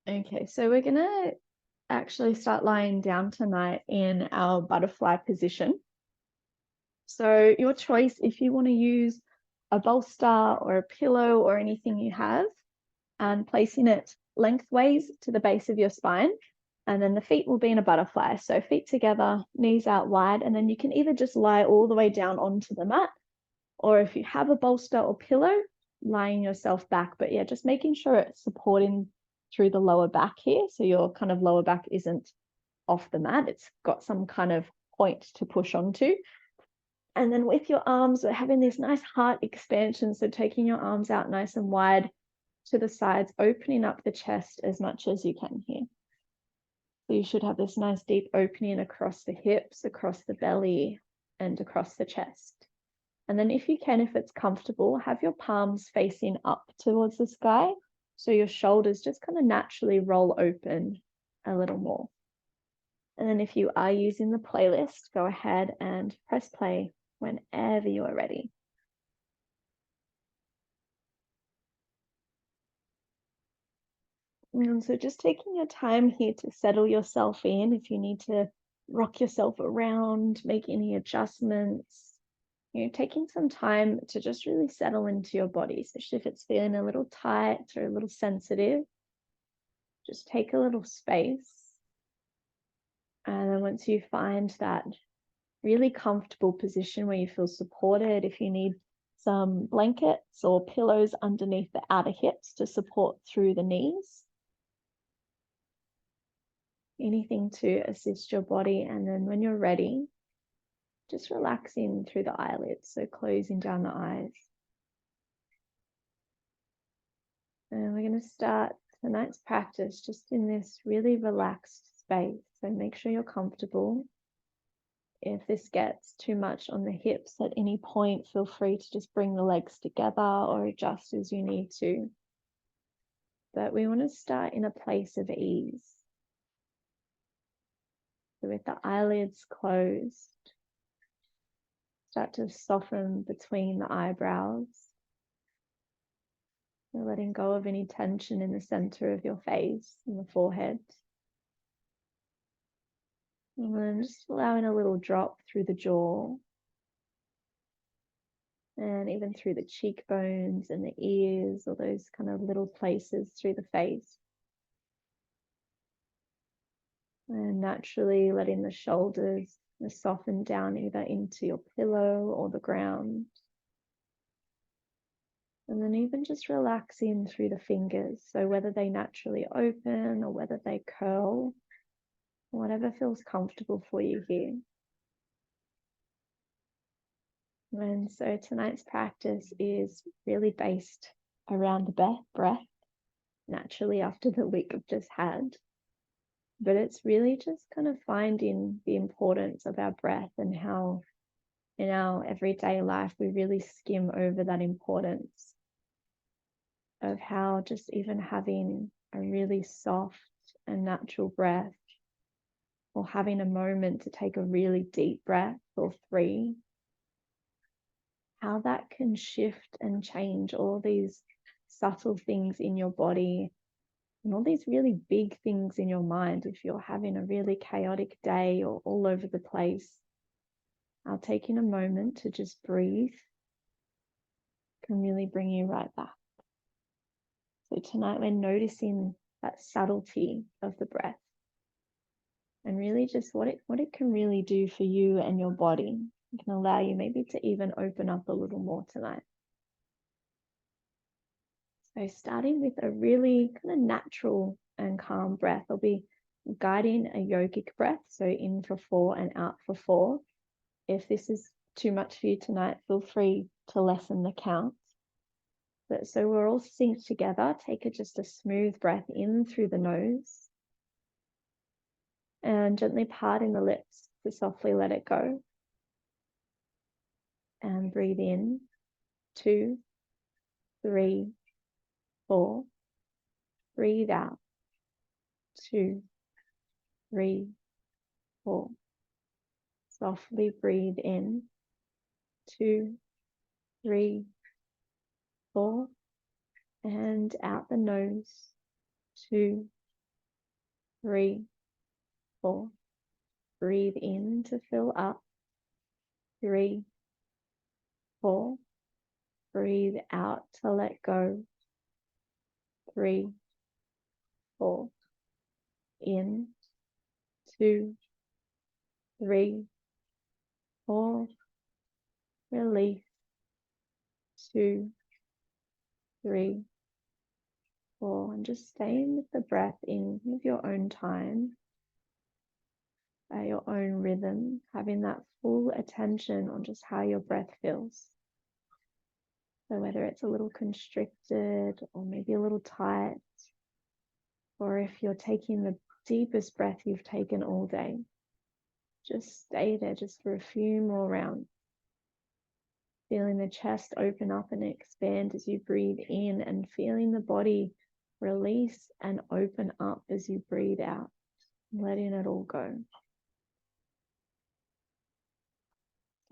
Okay, so we're gonna actually start lying down tonight in our butterfly position. So your choice if you want to use a bolster or a pillow or anything you have, and placing it lengthways to the base of your spine. And then the feet will be in a butterfly. So feet together, knees out wide, and then you can either just lie all the way down onto the mat, or if you have a bolster or pillow, lying yourself back. But yeah, just making sure it's supporting through the lower back here. So your kind of lower back isn't off the mat. It's got some kind of point to push onto. And then with your arms, we're having this nice heart expansion. So taking your arms out nice and wide to the sides, opening up the chest as much as you can here. So you should have this nice deep opening across the hips, across the belly, and across the chest. And then if you can, if it's comfortable, have your palms facing up towards the sky. So your shoulders just kind of naturally roll open a little more. And then if you are using the playlist, go ahead and press play whenever you are ready. And so just taking your time here to settle yourself in. If you need to rock yourself around, make any adjustments, taking some time to just really settle into your body, especially if it's feeling a little tight or a little sensitive. Just take a little space. And then once you find that really comfortable position where you feel supported, if you need some blankets or pillows underneath the outer hips to support through the knees, anything to assist your body. And then when you're ready, just relaxing through the eyelids, so closing down the eyes. And we're going to start tonight's practice just in this really relaxed space. So make sure you're comfortable. If this gets too much on the hips at any point, feel free to just bring the legs together or adjust as you need to. But we want to start in a place of ease. So with the eyelids closed, start to soften between the eyebrows. You're letting go of any tension in the center of your face and the forehead. And then just allowing a little drop through the jaw. And even through the cheekbones and the ears, or those kind of little places through the face. And naturally letting the shoulders soften down either into your pillow or the ground. And then even just relaxing through the fingers. So whether they naturally open or whether they curl, whatever feels comfortable for you here. And so tonight's practice is really based around the breath, naturally after the week I've just had. But it's really just kind of finding the importance of our breath and how in our everyday life we really skim over that importance of how just even having a really soft and natural breath, or having a moment to take a really deep breath or 3, how that can shift and change all these subtle things in your body and all these really big things in your mind. If you're having a really chaotic day or all over the place, I'll taking a moment to just breathe can really bring you right back. So tonight we're noticing that subtlety of the breath and really just what it can really do for you and your body. It can allow you maybe to even open up a little more tonight. So starting with a really kind of natural and calm breath, I'll be guiding a yogic breath. So in for 4 and out for 4. If this is too much for you tonight, feel free to lessen the count. But so we're all synced together. Take just a smooth breath in through the nose and gently parting the lips to softly let it go. And breathe in, 2, 3, 4. Breathe out, 2, 3, 4. Softly breathe in, 2, 3, 4. And out the nose, 2, 3, 4. Breathe in to fill up. 3, 4. Breathe out to let go. 3, 4. In. 2, 3, 4. Release. 2, 3, 4. And just staying with the breath in with your own time, at your own rhythm, having that full attention on just how your breath feels. So whether it's a little constricted or maybe a little tight, or if you're taking the deepest breath you've taken all day, just stay there just for a few more rounds. Feeling the chest open up and expand as you breathe in, and feeling the body release and open up as you breathe out, letting it all go.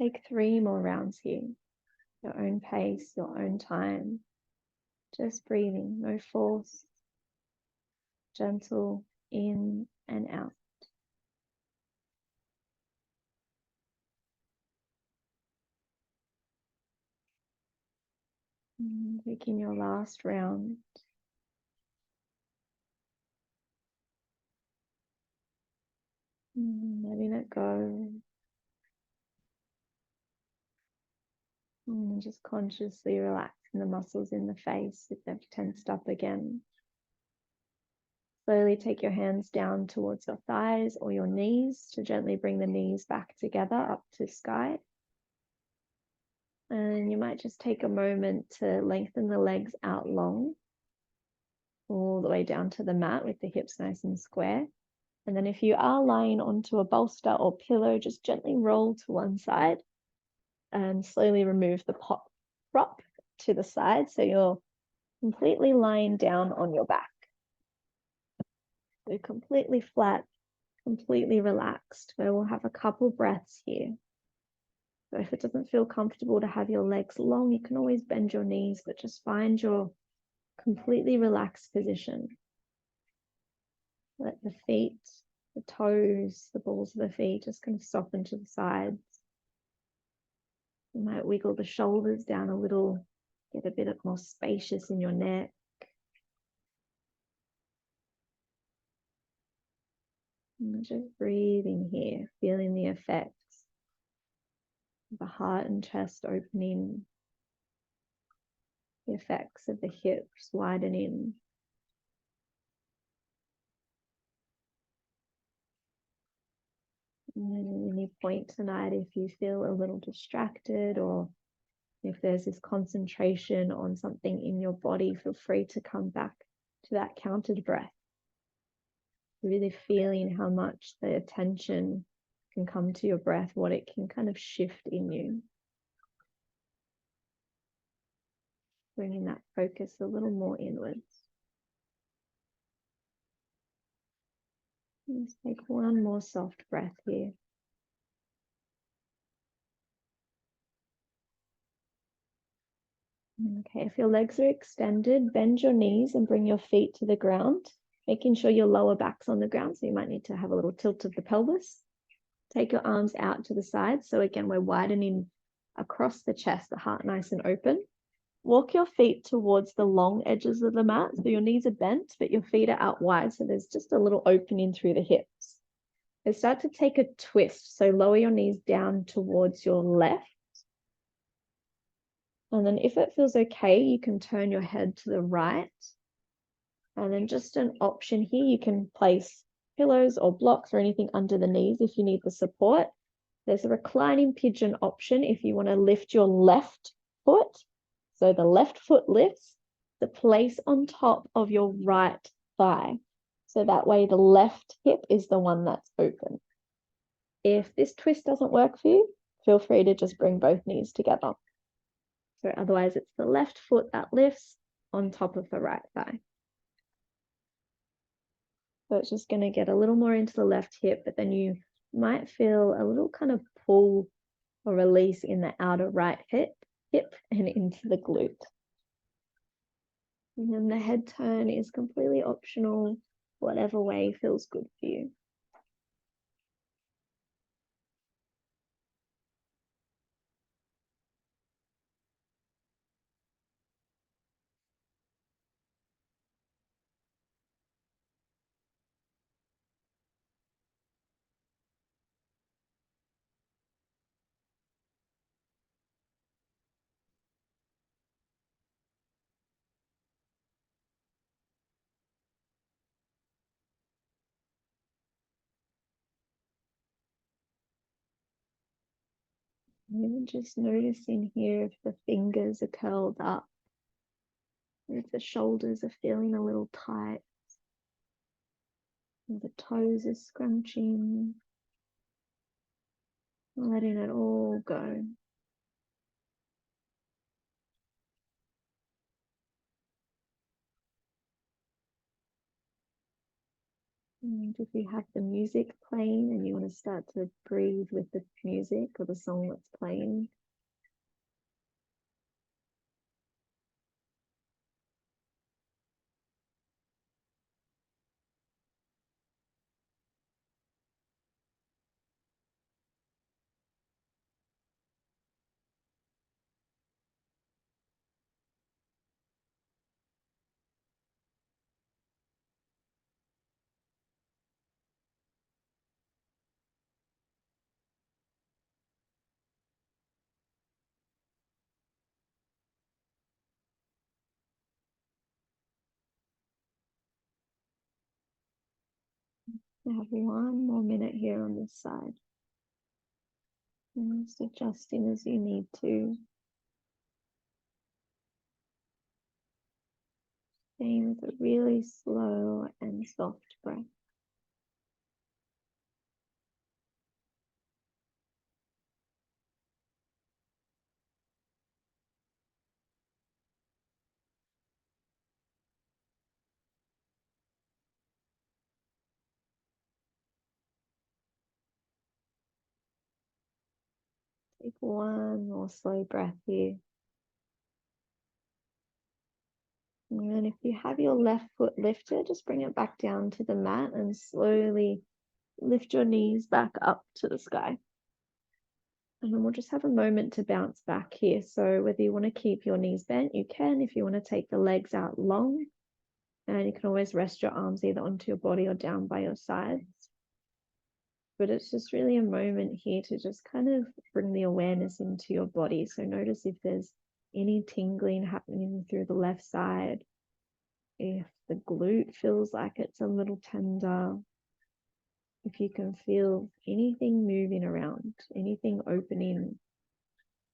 Take 3 more rounds here, your own pace, your own time. Just breathing, no force, gentle in and out. Taking your last round. Letting it go. And just consciously relaxing the muscles in the face if they've tensed up again. Slowly take your hands down towards your thighs or your knees to gently bring the knees back together up to sky. And you might just take a moment to lengthen the legs out long, all the way down to the mat with the hips nice and square. And then if you are lying onto a bolster or pillow, just gently roll to one side and slowly remove the prop to the side so you're completely lying down on your back. So completely flat, completely relaxed, where we'll have a couple breaths here. So if it doesn't feel comfortable to have your legs long, you can always bend your knees, but just find your completely relaxed position. Let the feet, the toes, the balls of the feet just kind of soften to the sides. You might wiggle the shoulders down a little, get a bit more spacious in your neck. And just breathing here, feeling the effects of the heart and chest opening, the effects of the hips widening. And at any point tonight, if you feel a little distracted or if there's this concentration on something in your body, feel free to come back to that counted breath. Really feeling how much the attention can come to your breath, what it can kind of shift in you. Bringing that focus a little more inwards. Let's take one more soft breath here. Okay, if your legs are extended, bend your knees and bring your feet to the ground, making sure your lower back's on the ground, so you might need to have a little tilt of the pelvis. Take your arms out to the side. So again, we're widening across the chest, the heart nice and open. Walk your feet towards the long edges of the mat. So your knees are bent, but your feet are out wide. So there's just a little opening through the hips. And start to take a twist. So lower your knees down towards your left. And then if it feels okay, you can turn your head to the right. And then just an option here, you can place pillows or blocks or anything under the knees if you need the support. There's a reclining pigeon option if you want to lift your left foot. So the left foot lifts to place on top of your right thigh. So that way the left hip is the one that's open. If this twist doesn't work for you, feel free to just bring both knees together. So otherwise it's the left foot that lifts on top of the right thigh. So it's just going to get a little more into the left hip, but then you might feel a little kind of pull or release in the outer right hip and into the glute. And then the head turn is completely optional, whatever way feels good for you. Even just noticing here if the fingers are curled up, or if the shoulders are feeling a little tight, or the toes are scrunching, letting it all go. And if you have the music playing and you want to start to breathe with the music or the song that's playing, I have one more minute here on this side. And just adjusting as you need to. Staying with a really slow and soft breath. Take one more slow breath here. And then if you have your left foot lifted, just bring it back down to the mat and slowly lift your knees back up to the sky. And then we'll just have a moment to bounce back here. So whether you want to keep your knees bent, you can. If you want to take the legs out long, and you can always rest your arms either onto your body or down by your sides. But it's just really a moment here to just kind of bring the awareness into your body. So notice if there's any tingling happening through the left side, if the glute feels like it's a little tender, if you can feel anything moving around, anything opening,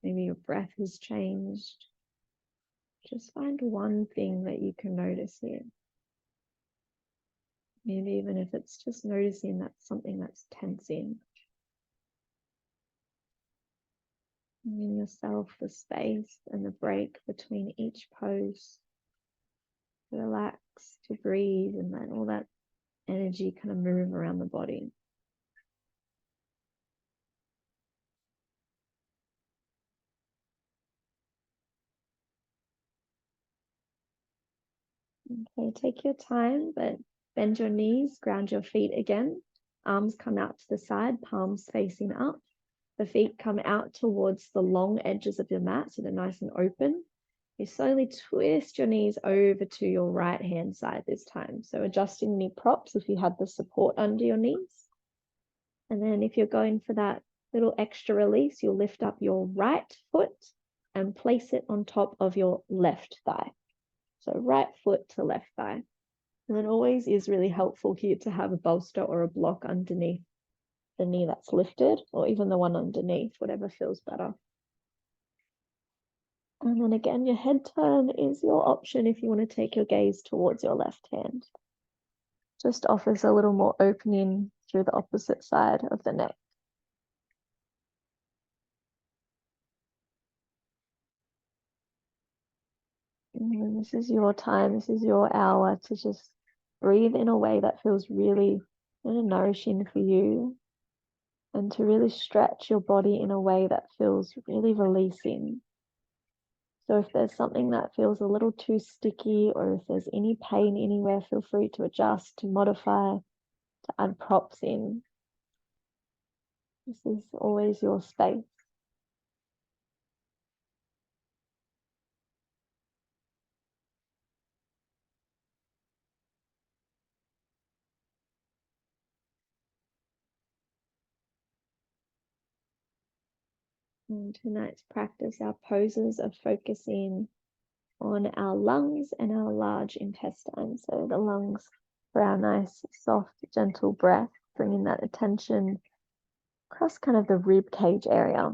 maybe your breath has changed. Just find one thing that you can notice here. Maybe even if it's just noticing that's something that's tensing. Giving yourself the space and the break between each pose to relax, to breathe, and let all that energy kind of move around the body. Okay, take your time, but bend your knees, ground your feet again. Arms come out to the side, palms facing up. The feet come out towards the long edges of your mat, so they're nice and open. You slowly twist your knees over to your right hand side this time. So adjusting knee props if you have the support under your knees. And then if you're going for that little extra release, you'll lift up your right foot and place it on top of your left thigh. So right foot to left thigh. And it always is really helpful here to have a bolster or a block underneath the knee that's lifted, or even the one underneath, whatever feels better. And then again, your head turn is your option if you want to take your gaze towards your left hand. Just offers a little more opening through the opposite side of the neck. And this is your time, this is your hour to just breathe in a way that feels really nourishing for you, and to really stretch your body in a way that feels really releasing. So if there's something that feels a little too sticky, or if there's any pain anywhere, feel free to adjust, to modify, to add props in. This is always your space. In tonight's practice, our poses are focusing on our lungs and our large intestine. So the lungs for our nice, soft, gentle breath, bringing that attention across kind of the rib cage area. A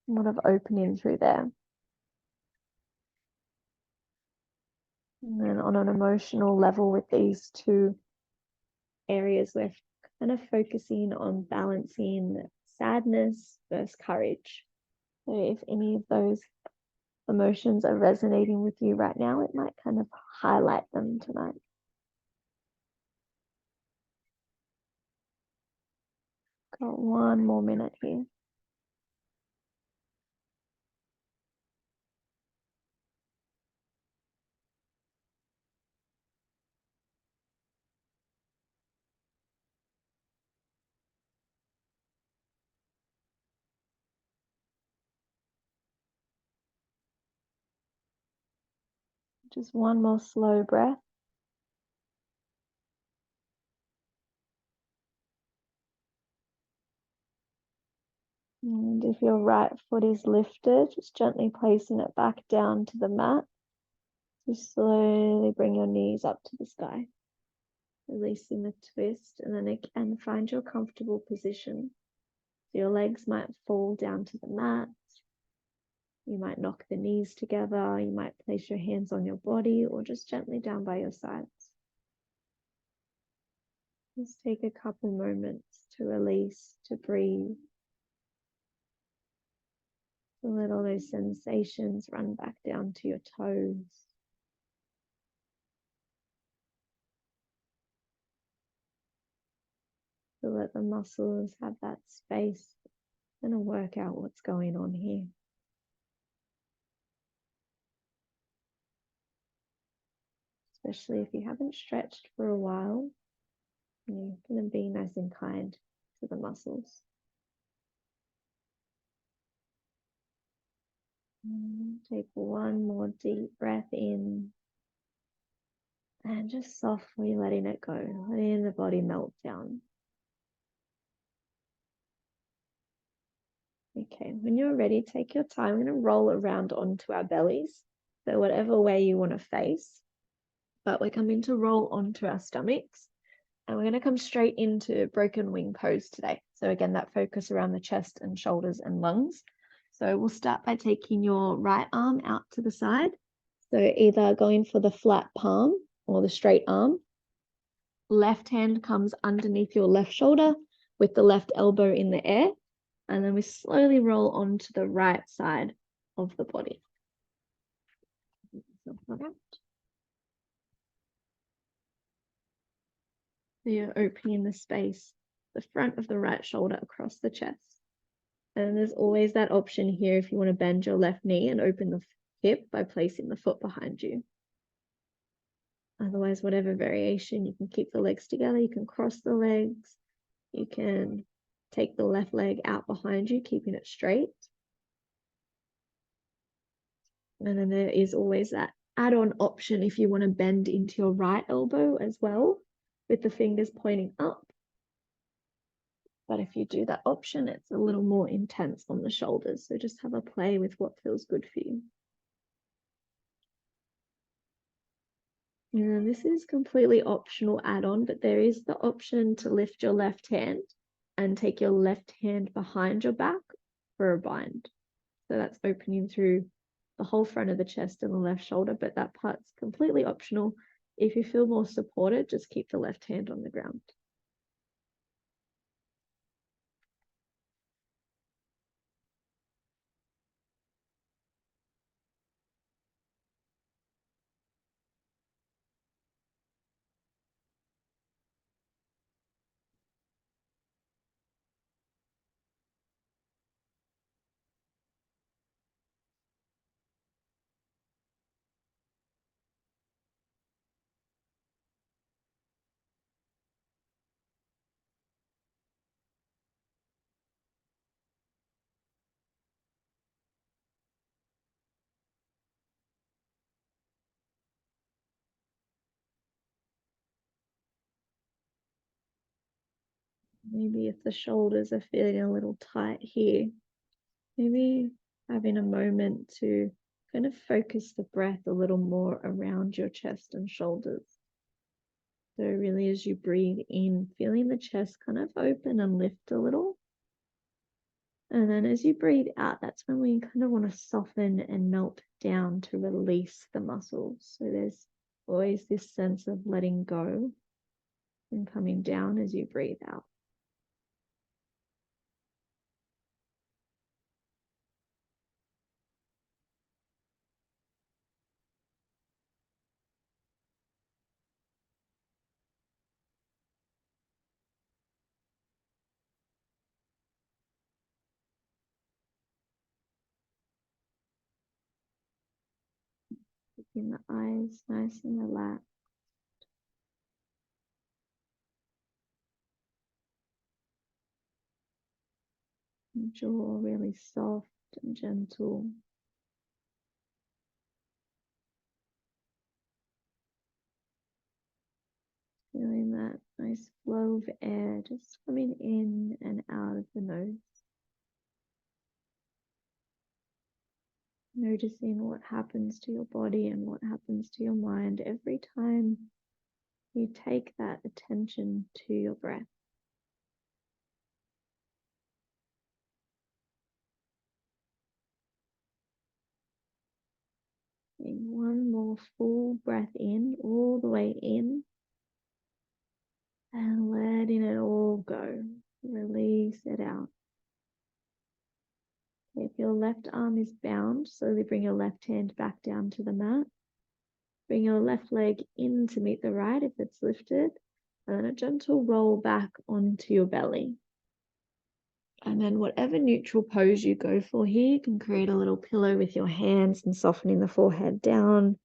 lot of opening through there. And then on an emotional level with these two areas, we're kind of focusing on balancing sadness versus courage. So if any of those emotions are resonating with you right now, it might kind of highlight them tonight. Got one more minute here. Just one more slow breath. And if your right foot is lifted, just gently placing it back down to the mat. Just slowly bring your knees up to the sky, releasing the twist, and then again find your comfortable position. So your legs might fall down to the mat. You might knock the knees together. You might place your hands on your body or just gently down by your sides. Just take a couple moments to release, to breathe, to let all those sensations run back down to your toes. To let the muscles have that space and work out what's going on here. Especially if you haven't stretched for a while, you're going to be nice and kind to the muscles. Take one more deep breath in and just softly letting it go, letting the body melt down. Okay, when you're ready, take your time. We're going to roll around onto our bellies. So whatever way you want to face, but we're coming to roll onto our stomachs. And we're going to come straight into broken wing pose today. So again, that focus around the chest and shoulders and lungs. So we'll start by taking your right arm out to the side. So either going for the flat palm or the straight arm. Left hand comes underneath your left shoulder with the left elbow in the air. And then we slowly roll onto the right side of the body. So you're opening the space, the front of the right shoulder across the chest. And there's always that option here if you want to bend your left knee and open the hip by placing the foot behind you. Otherwise, whatever variation, you can keep the legs together, you can cross the legs, you can take the left leg out behind you, keeping it straight. And then there is always that add-on option if you want to bend into your right elbow as well, with the fingers pointing up. But if you do that option, it's a little more intense on the shoulders. So just have a play with what feels good for you. And this is completely optional add-on, but there is the option to lift your left hand and take your left hand behind your back for a bind. So that's opening through the whole front of the chest and the left shoulder, but that part's completely optional. If you feel more supported, just keep the left hand on the ground. Maybe if the shoulders are feeling a little tight here, maybe having a moment to kind of focus the breath a little more around your chest and shoulders. So really as you breathe in, feeling the chest kind of open and lift a little. And then as you breathe out, that's when we kind of want to soften and melt down to release the muscles. So there's always this sense of letting go and coming down as you breathe out. Keeping the eyes nice and relaxed. And jaw really soft and gentle. Feeling that nice flow of air just coming in and out of the nose. Noticing what happens to your body and what happens to your mind every time you take that attention to your breath. Taking one more full breath in, all the way in, and letting it all go. Release it out. If your left arm is bound, slowly bring your left hand back down to the mat. Bring your left leg in to meet the right if it's lifted, and then a gentle roll back onto your belly. And then whatever neutral pose you go for here, you can create a little pillow with your hands and softening the forehead down.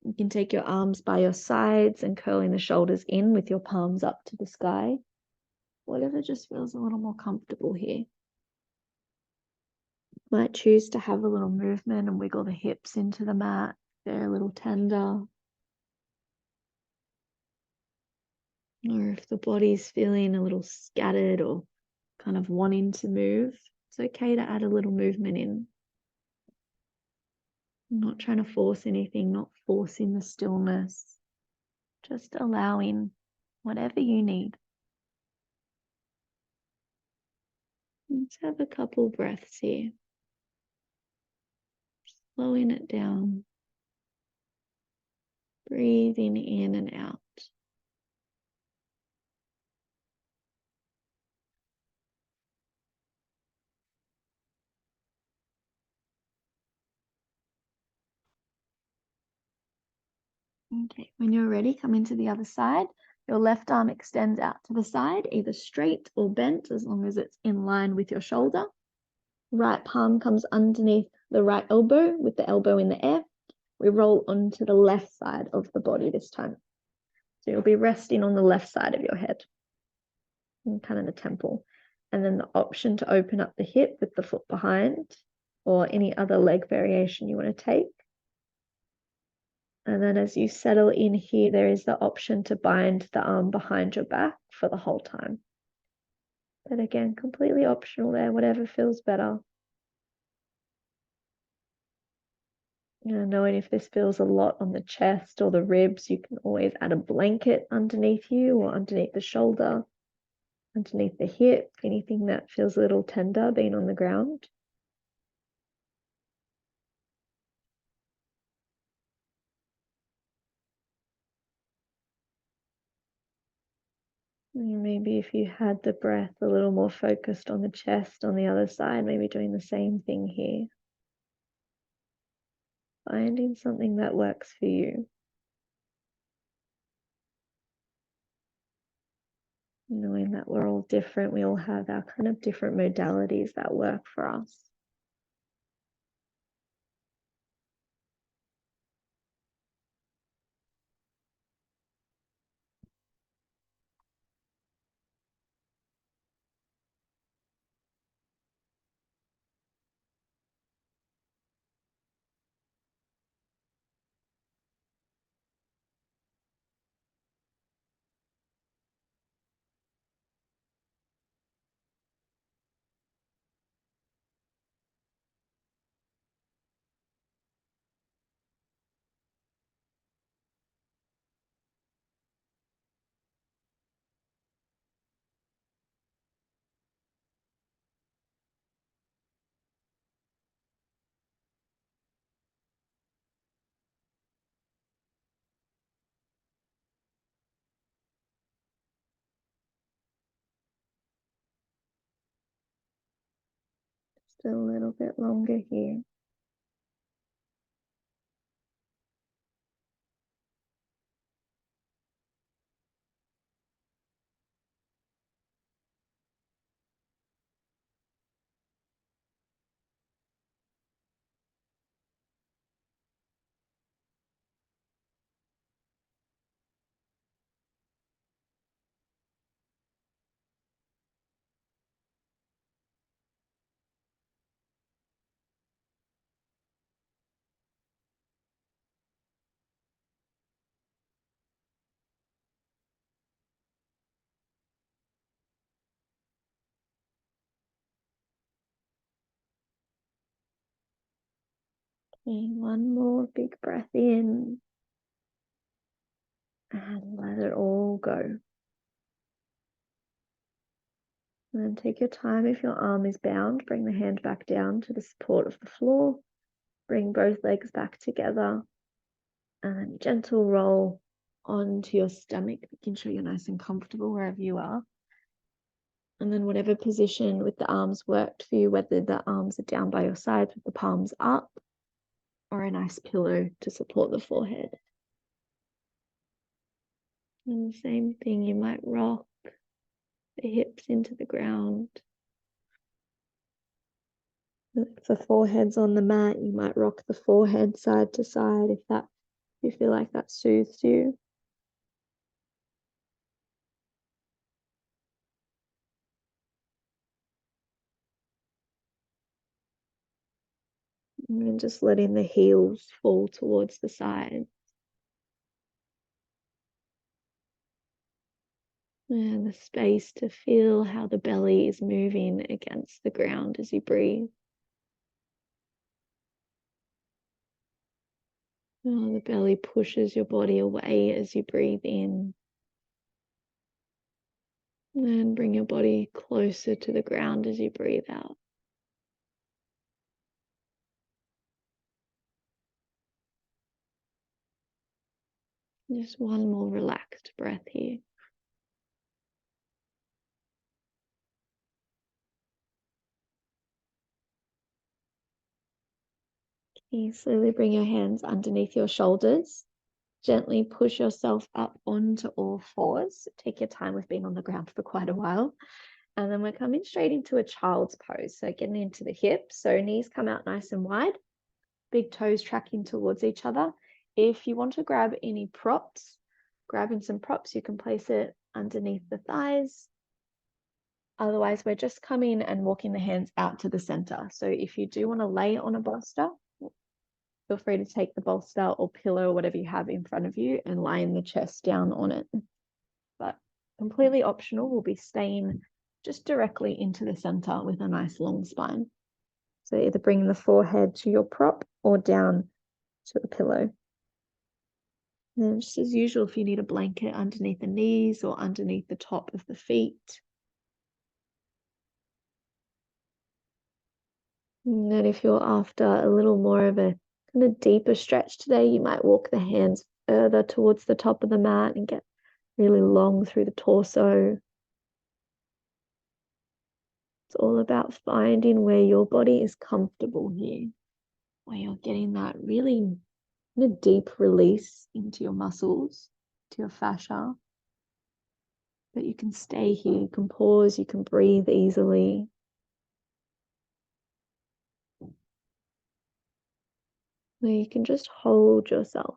You can take your arms by your sides and curling the shoulders in with your palms up to the sky. Whatever just feels a little more comfortable here. Might choose to have a little movement and wiggle the hips into the mat. They're a little tender. Or if the body's feeling a little scattered or kind of wanting to move, it's okay to add a little movement in. Not trying to force anything, not forcing the stillness, just allowing whatever you need. Let's have a couple breaths here. Slowing it down, breathing in and out. Okay, when you're ready, come into the other side. Your left arm extends out to the side, either straight or bent, as long as it's in line with your shoulder. Right palm comes underneath the right elbow with the elbow in the air. We roll onto the left side of the body this time. So you'll be resting on the left side of your head, and kind of the temple. And then the option to open up the hip with the foot behind, or any other leg variation you want to take. And then as you settle in here, there is the option to bind the arm behind your back for the whole time. But again, completely optional there, whatever feels better. Knowing if this feels a lot on the chest or the ribs, you can always add a blanket underneath you or underneath the shoulder, underneath the hip, anything that feels a little tender being on the ground. Maybe if you had the breath a little more focused on the chest on the other side, maybe doing the same thing here. Finding something that works for you. Knowing that we're all different, we all have our kind of different modalities that work for us. a little bit longer here. And one more big breath in and let it all go. And then take your time. If your arm is bound, bring the hand back down to the support of the floor. Bring both legs back together and then gentle roll onto your stomach, making sure you're nice and comfortable wherever you are. And then whatever position with the arms worked for you, whether the arms are down by your sides with the palms up or a nice pillow to support the forehead. And the same thing, you might rock the hips into the ground. If the forehead's on the mat, you might rock the forehead side to side if you feel like that soothes you. And just letting the heels fall towards the side. And the space to feel how the belly is moving against the ground as you breathe. Oh, the belly pushes your body away as you breathe in. And bring your body closer to the ground as you breathe out. Just one more relaxed breath here. You slowly bring your hands underneath your shoulders. Gently push yourself up onto all fours. Take your time with being on the ground for quite a while. And then we're coming straight into a child's pose. So getting into the hips. So knees come out nice and wide. Big toes tracking towards each other. If you want to grab any props, grabbing some props, you can place it underneath the thighs. Otherwise, we're just coming and walking the hands out to the center. So if you do want to lay on a bolster, feel free to take the bolster or pillow or whatever you have in front of you and laying the chest down on it. But completely optional, we'll be staying just directly into the center with a nice long spine. So either bring the forehead to your prop or down to a pillow. And then just as usual, if you need a blanket underneath the knees or underneath the top of the feet. And then if you're after a little more of a kind of deeper stretch today, you might walk the hands further towards the top of the mat and get really long through the torso. It's all about finding where your body is comfortable here, where you're getting that really deep release into your muscles, to your fascia. But you can stay here, you can pause, you can breathe easily. Where you can just hold yourself.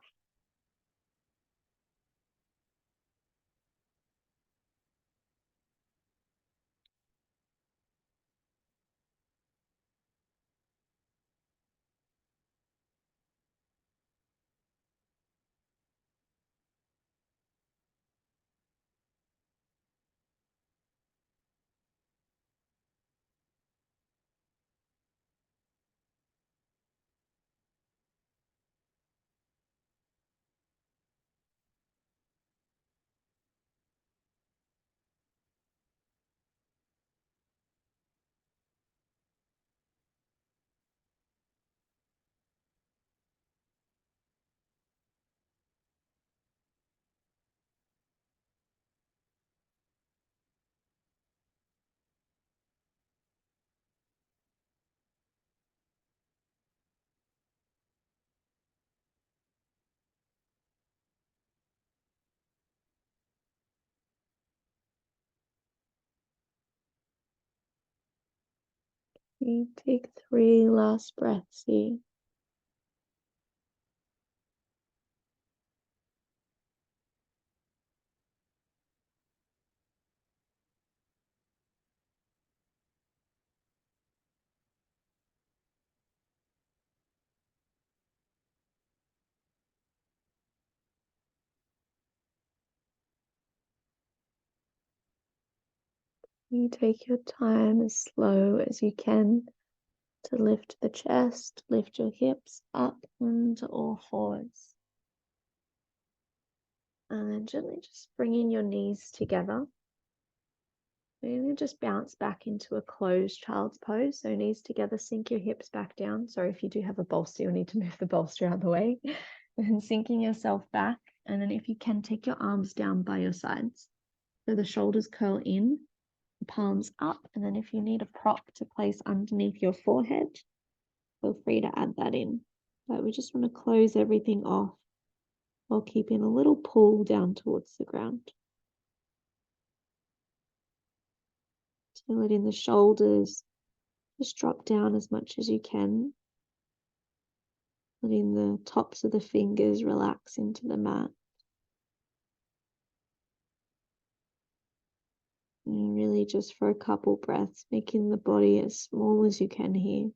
Okay, take 3 last breaths here. You take your time as slow as you can to lift the chest, lift your hips up onto all fours. And then gently just bringing your knees together. You're going to just bounce back into a closed child's pose. So knees together, sink your hips back down. Sorry, if you do have a bolster, you'll need to move the bolster out of the way. And sinking yourself back. And then if you can, take your arms down by your sides. So the shoulders curl in, the palms up. And then if you need a prop to place underneath your forehead, feel free to add that in. But we just want to close everything off while keeping a little pull down towards the ground. So letting the shoulders just drop down as much as you can. Letting the tops of the fingers relax into the mat. And really just for a couple breaths, making the body as small as you can here.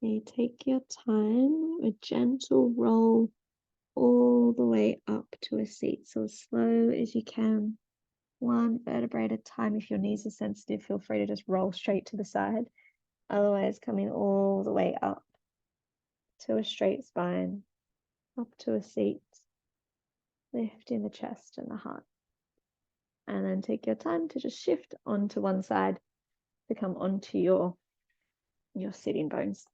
Okay, take your time, a gentle roll all the way up to a seat. So as slow as you can, one vertebrae at a time. If your knees are sensitive, feel free to just roll straight to the side. Otherwise, coming all the way up to a straight spine, up to a seat, lifting the chest and the heart. And then take your time to just shift onto one side to come onto your sitting bones.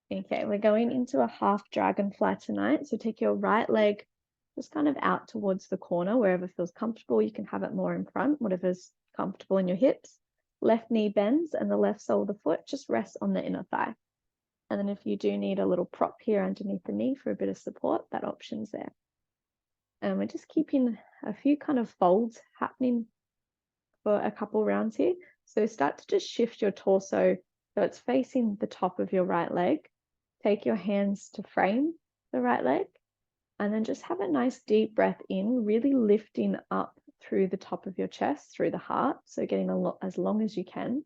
Okay, we're going into a half dragonfly tonight. So take your right leg just kind of out towards the corner, wherever feels comfortable. You can have it more in front, whatever's comfortable in your hips. Left knee bends and the left sole of the foot just rests on the inner thigh. And then if you do need a little prop here underneath the knee for a bit of support, that option's there. And we're just keeping a few kind of folds happening for a couple rounds here. So start to just shift your torso so it's facing the top of your right leg. Take your hands to frame the right leg and then just have a nice deep breath in, really lifting up through the top of your chest, through the heart. So getting as long as you can.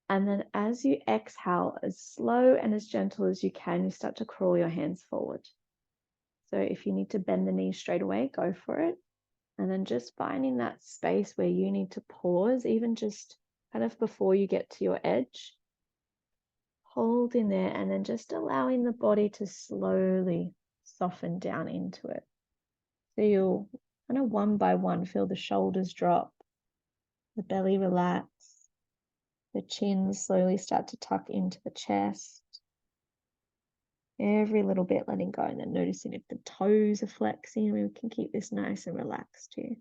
And then as you exhale, as slow and as gentle as you can, you start to crawl your hands forward. So if you need to bend the knees straight away, go for it. And then just finding that space where you need to pause, even just kind of before you get to your edge. Hold in there and then just allowing the body to slowly soften down into it. So you'll kind of one by one feel the shoulders drop, the belly relax, the chin slowly start to tuck into the chest. Every little bit letting go and then noticing if the toes are flexing. We can keep this nice and relaxed here.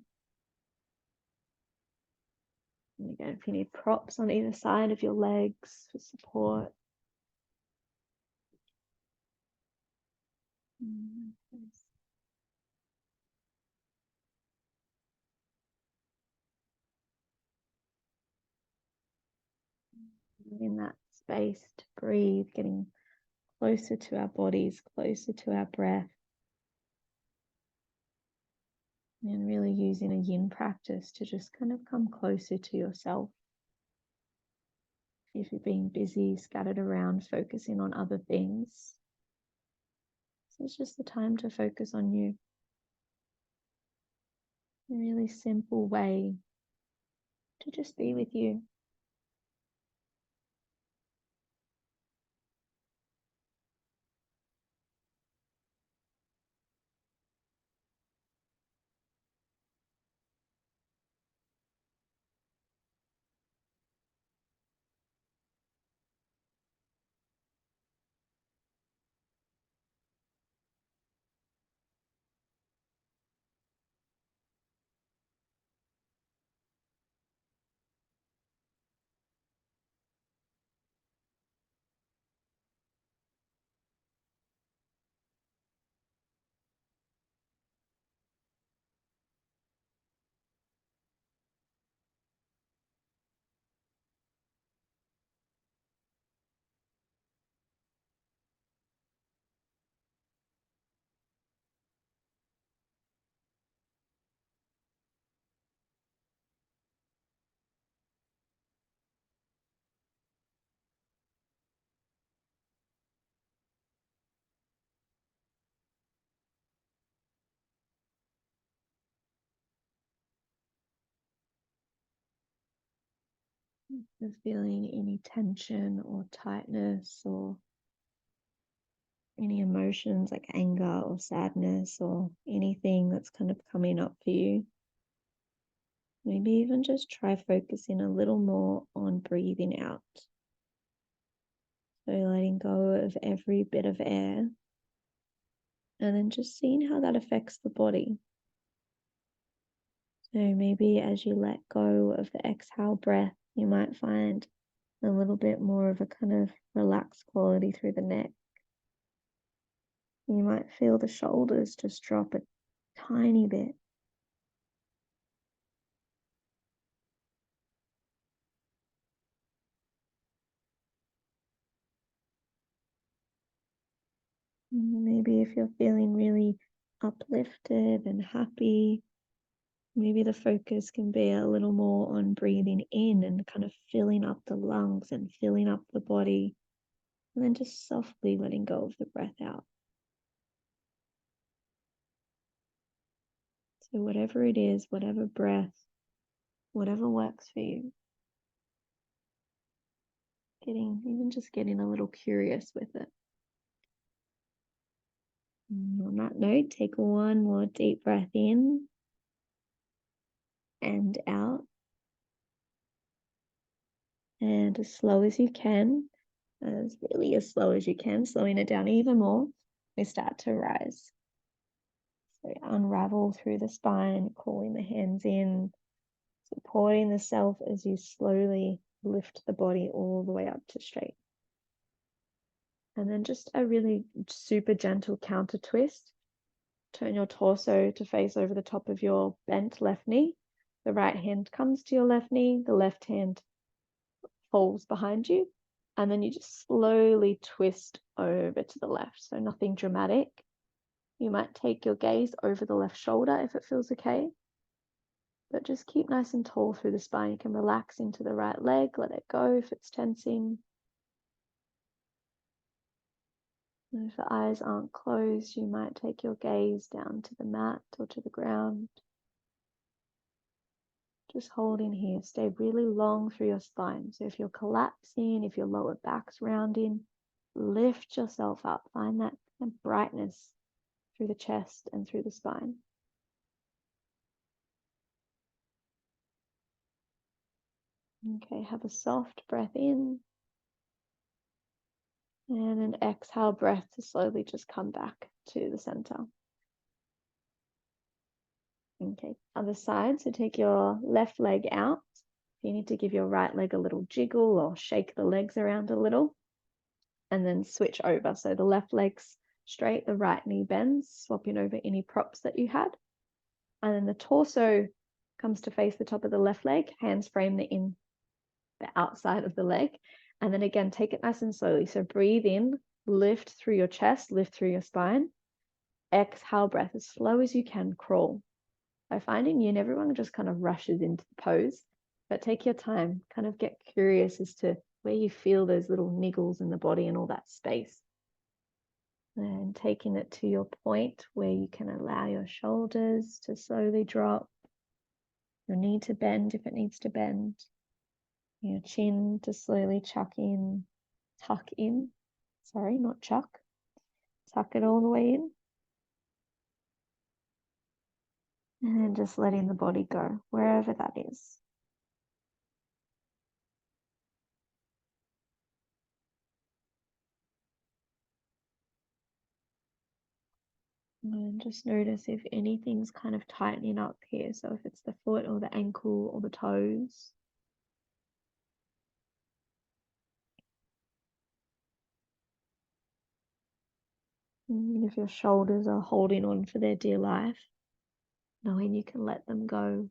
And again, if you need props on either side of your legs for support. In that space to breathe, getting closer to our bodies, closer to our breath. And really using a yin practice to just kind of come closer to yourself. If you're being busy, scattered around, focusing on other things. So it's just the time to focus on you. A really simple way to just be with you. If you're feeling any tension or tightness or any emotions like anger or sadness or anything that's kind of coming up for you, maybe even just try focusing a little more on breathing out. So letting go of every bit of air and then just seeing how that affects the body. So maybe as you let go of the exhale breath, you might find a little bit more of a kind of relaxed quality through the neck. You might feel the shoulders just drop a tiny bit. Maybe if you're feeling really uplifted and happy, maybe the focus can be a little more on breathing in and kind of filling up the lungs and filling up the body, and then just softly letting go of the breath out. So whatever it is, whatever breath, whatever works for you, getting a little curious with it. And on that note, take one more deep breath in and out. And as slow as you can, as slow as you can, slowing it down even more, we start to rise. So unravel through the spine, calling the hands in, supporting the self as you slowly lift the body all the way up to straight. And then just a really super gentle counter twist. Turn your torso to face over the top of your bent left knee. The right hand comes to your left knee, the left hand falls behind you, and then you just slowly twist over to the left. So nothing dramatic. You might take your gaze over the left shoulder if it feels okay, but just keep nice and tall through the spine. You can relax into the right leg, let it go if it's tensing. And if the eyes aren't closed, you might take your gaze down to the mat or to the ground. Just holding here. Stay really long through your spine. So if you're collapsing, if your lower back's rounding, lift yourself up. Find that kind of brightness through the chest and through the spine. Okay, have a soft breath in and an exhale breath to slowly just come back to the center. Okay, other side. So take your left leg out. You need to give your right leg a little jiggle or shake the legs around a little, and then switch over. So the left leg's straight, the right knee bends, swapping over any props that you had. And then the torso comes to face the top of the left leg, hands frame the outside of the leg. And then again, take it nice and slowly. So breathe in, lift through your chest, lift through your spine. Exhale, breath as slow as you can, crawl. By finding yin, everyone just kind of rushes into the pose, but take your time, kind of get curious as to where you feel those little niggles in the body and all that space. And taking it to your point where you can allow your shoulders to slowly drop, your knee to bend if it needs to bend, your chin to slowly tuck in, sorry, not chuck, tuck it all the way in. And then just letting the body go, wherever that is. And just notice if anything's kind of tightening up here. So if it's the foot or the ankle or the toes. And if your shoulders are holding on for their dear life, knowing you can let them go.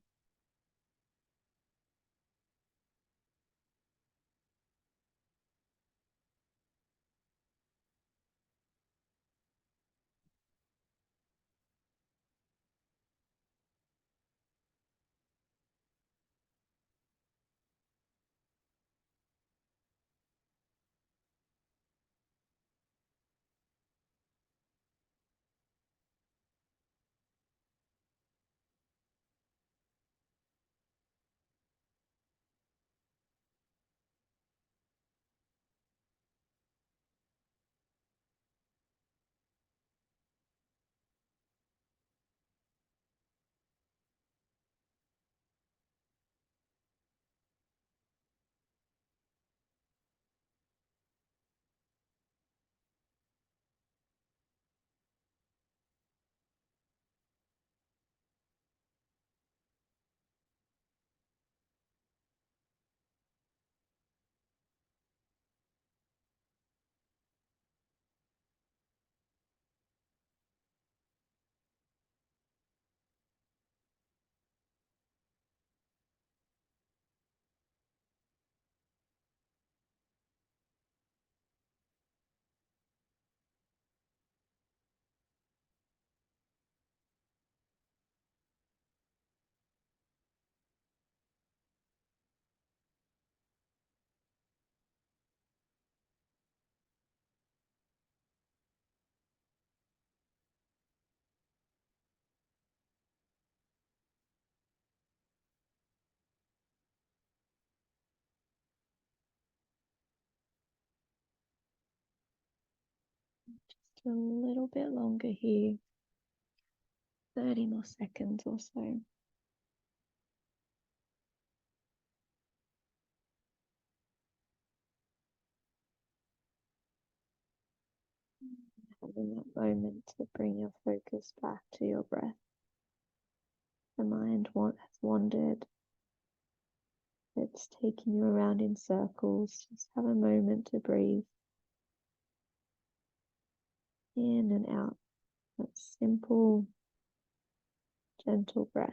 a little bit longer here, 30 more seconds or so. Having that moment to bring your focus back to your breath. The mind has wandered. It's taking you around in circles. Just have a moment to breathe in and out. That simple, gentle breath.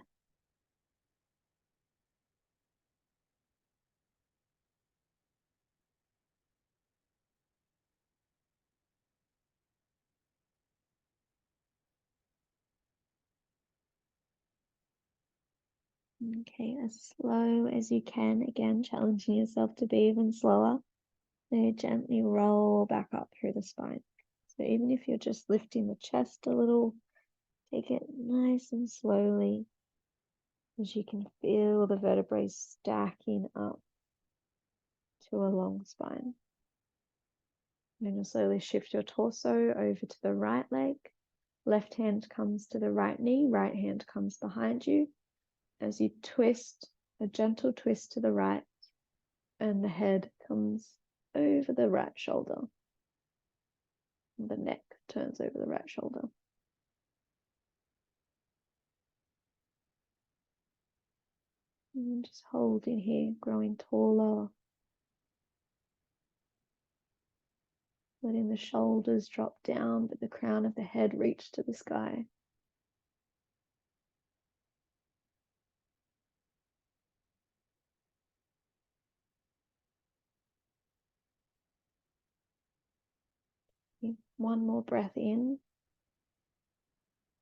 Okay, as slow as you can, again, challenging yourself to be even slower. So gently roll back up through the spine. So even if you're just lifting the chest a little, take it nice and slowly as you can feel the vertebrae stacking up to a long spine. Then you'll slowly shift your torso over to the right leg. Left hand comes to the right knee, right hand comes behind you. As you twist, a gentle twist to the right, and the head comes over the right shoulder. The neck turns over the right shoulder. And just holding here, growing taller. Letting the shoulders drop down, but the crown of the head reach to the sky. One more breath in.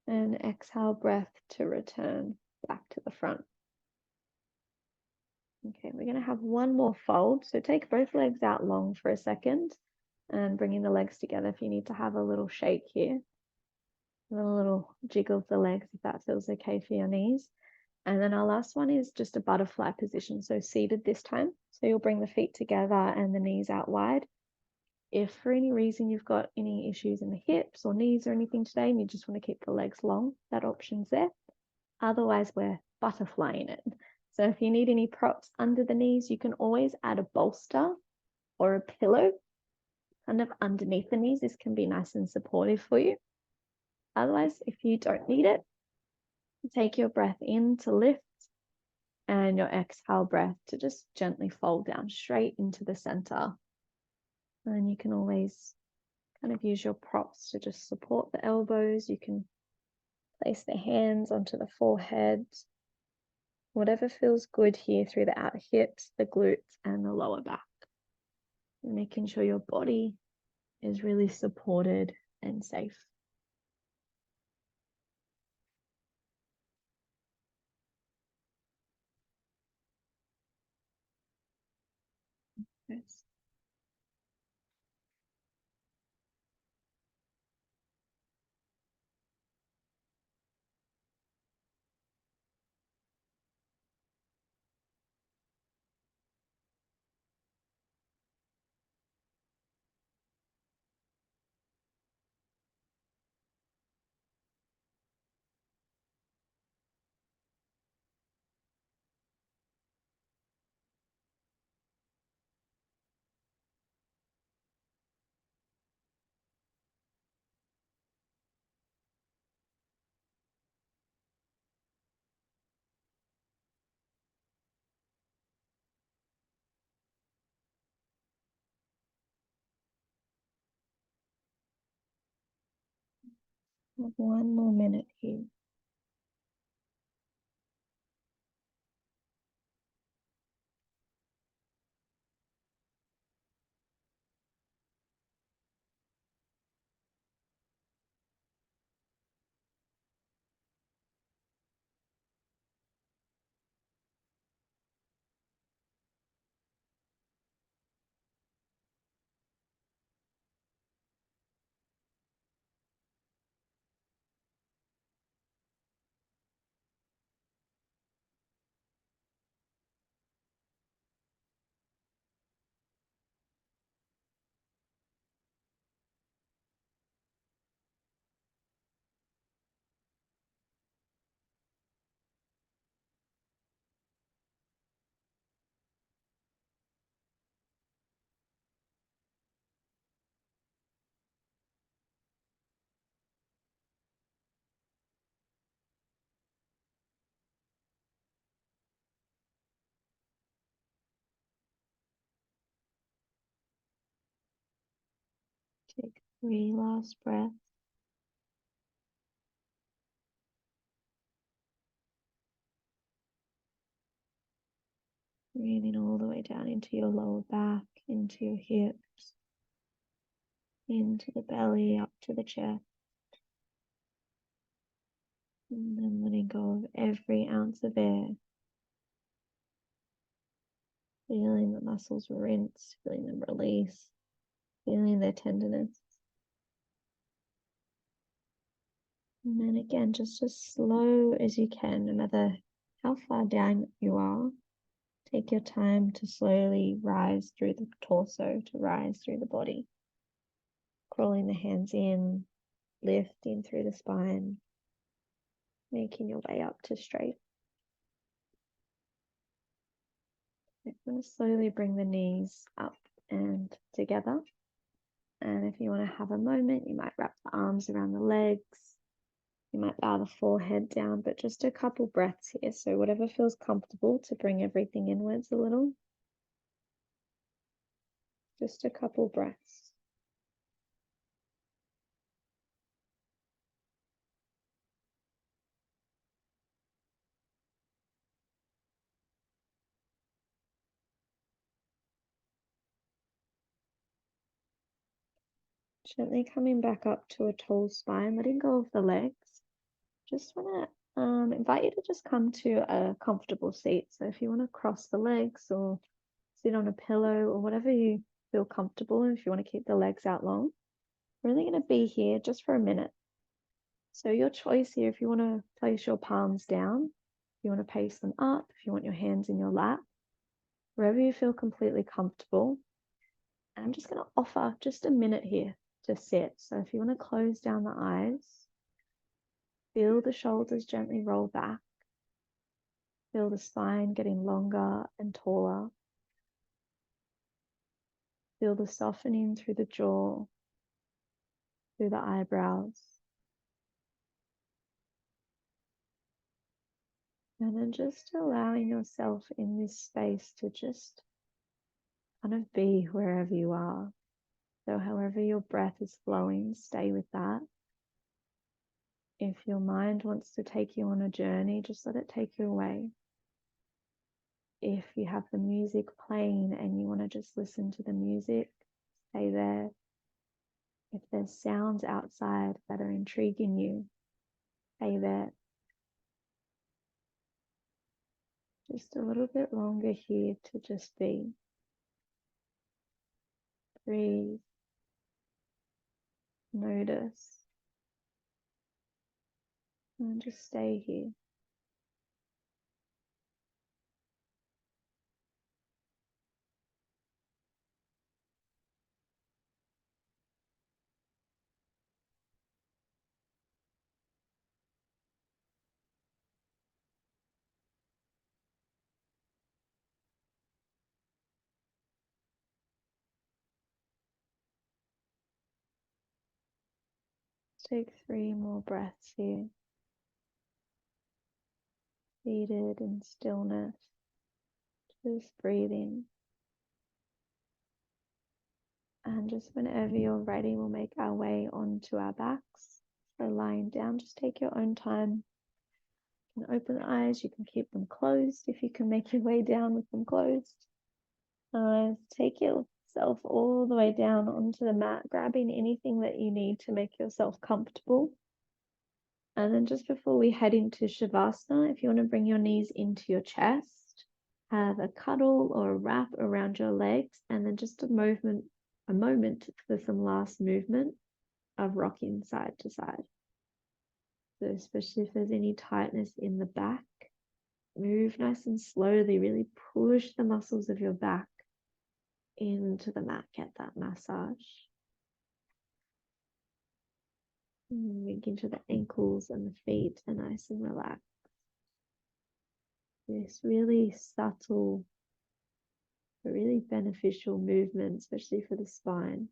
And exhale, breath to return back to the front. Okay, we're going to have one more fold. So take both legs out long for a second and bringing the legs together if you need to have a little shake here. A little jiggle of the legs if that feels okay for your knees. And then our last one is just a butterfly position. So seated this time. So you'll bring the feet together and the knees out wide. If for any reason you've got any issues in the hips or knees or anything today and you just want to keep the legs long, that option's there. Otherwise, we're butterflying it. So if you need any props under the knees, you can always add a bolster or a pillow kind of underneath the knees. This can be nice and supportive for you. Otherwise, if you don't need it, take your breath in to lift and your exhale breath to just gently fold down straight into the center. And you can always kind of use your props to just support the elbows. You can place the hands onto the forehead. Whatever feels good here through the outer hips, the glutes, and the lower back. And making sure your body is really supported and safe. Yes. One more minute here. Take 3 last breaths. Breathing all the way down into your lower back, into your hips, into the belly, up to the chest. And then letting go of every ounce of air. Feeling the muscles rinse, feeling them release, feeling their tenderness. And then again, just as slow as you can, no matter how far down you are, take your time to slowly rise through the torso, to rise through the body. Crawling the hands in, lifting through the spine, making your way up to straight. I'm going to slowly bring the knees up and together. And if you want to have a moment, you might wrap the arms around the legs. You might bow the forehead down, but just a couple breaths here. So whatever feels comfortable to bring everything inwards a little. Just a couple breaths. Gently coming back up to a tall spine, letting go of the legs. Just want to invite you to just come to a comfortable seat. So if you want to cross the legs or sit on a pillow or whatever you feel comfortable, if you want to keep the legs out long, we're really going to be here just for a minute. So your choice here, if you want to place your palms down, if you want to place them up, if you want your hands in your lap, wherever you feel completely comfortable. And I'm just going to offer just a minute here to sit. So if you want to close down the eyes, feel the shoulders gently roll back. Feel the spine getting longer and taller. Feel the softening through the jaw, through the eyebrows. And then just allowing yourself in this space to just kind of be wherever you are. So however your breath is flowing, stay with that. If your mind wants to take you on a journey, just let it take you away. If you have the music playing and you want to just listen to the music, stay there. If there's sounds outside that are intriguing you, stay there. Just a little bit longer here to just be. Breathe. Notice. And just stay here. Take 3 more breaths here. Seated in stillness. Just breathing. And just whenever you're ready, we'll make our way onto our backs. So lying down, just take your own time. You can open the eyes, you can keep them closed if you can make your way down with them closed. Take yourself all the way down onto the mat, grabbing anything that you need to make yourself comfortable. And then just before we head into Shavasana, if you want to bring your knees into your chest, have a cuddle or a wrap around your legs, and then just a moment for some last movement of rocking side to side. So especially if there's any tightness in the back, move nice and slowly, really push the muscles of your back into the mat, get that massage. Making sure the ankles and the feet are nice and relaxed. This really subtle, but really beneficial movement, especially for the spine.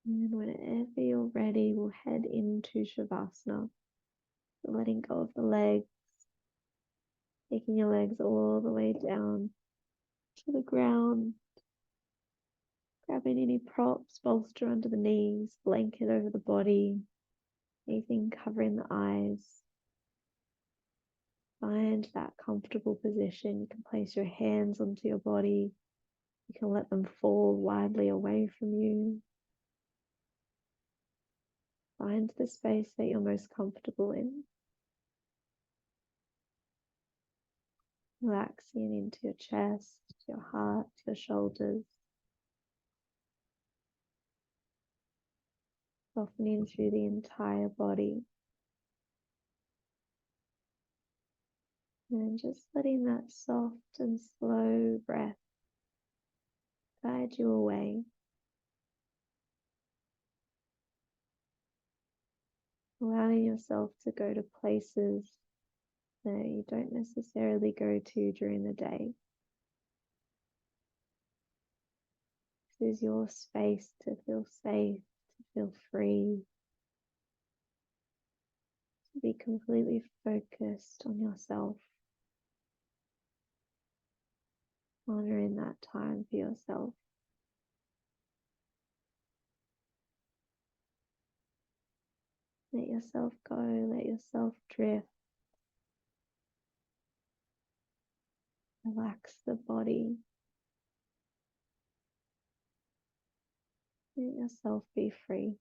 And whenever you're ready, we'll head into Shavasana. Letting go of the legs, Taking your legs all the way down to the ground, grabbing any props, bolster under the knees, blanket over the body, anything covering the eyes. Find that comfortable position. You can place your hands onto your body. You can let them fall widely away from you. Find the space that you're most comfortable in. Relaxing into your chest, your heart, your shoulders. Softening through the entire body. And just letting that soft and slow breath guide you away. Allowing yourself to go to places that you don't necessarily go to during the day. This is your space to feel safe, to feel free, to be completely focused on yourself, honoring that time for yourself. Let yourself go, let yourself drift. Relax the body. Let yourself be free.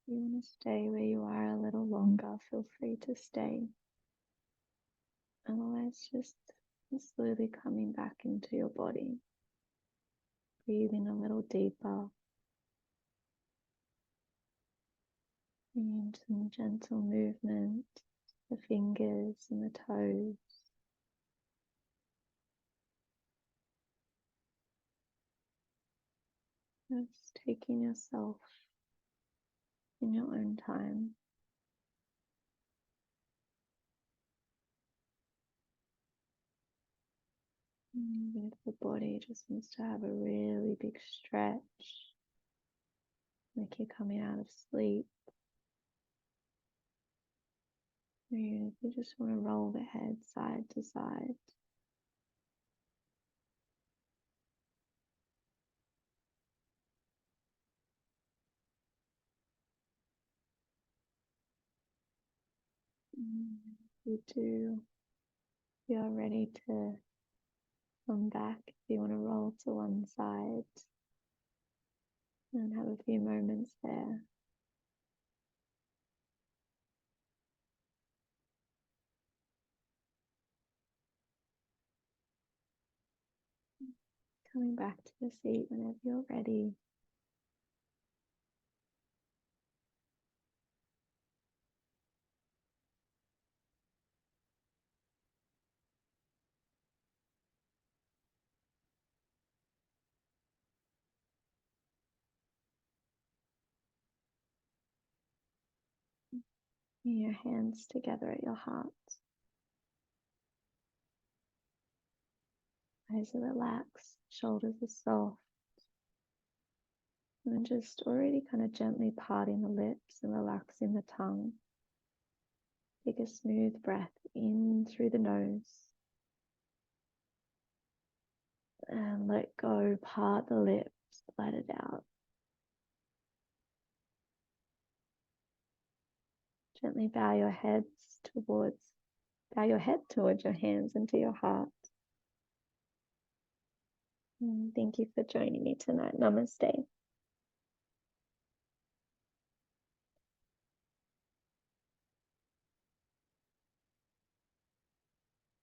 If you want to stay where you are a little longer, feel free to stay. Otherwise, just slowly coming back into your body. Breathing a little deeper. Bringing some gentle movement to the fingers and the toes. Just taking yourself in your own time. If the body just wants to have a really big stretch, like you're coming out of sleep. Or if you just want to roll the head side to side. You do. You're ready to come back if you want to roll to one side and have a few moments there. Coming back to the seat whenever you're ready. Your hands together at your heart. Eyes are relaxed, shoulders are soft. And just already kind of gently parting the lips and relaxing the tongue. Take a smooth breath in through the nose. And let go, part the lips, let it out. Gently bow your head towards your hands and to your heart. And thank you for joining me tonight. Namaste.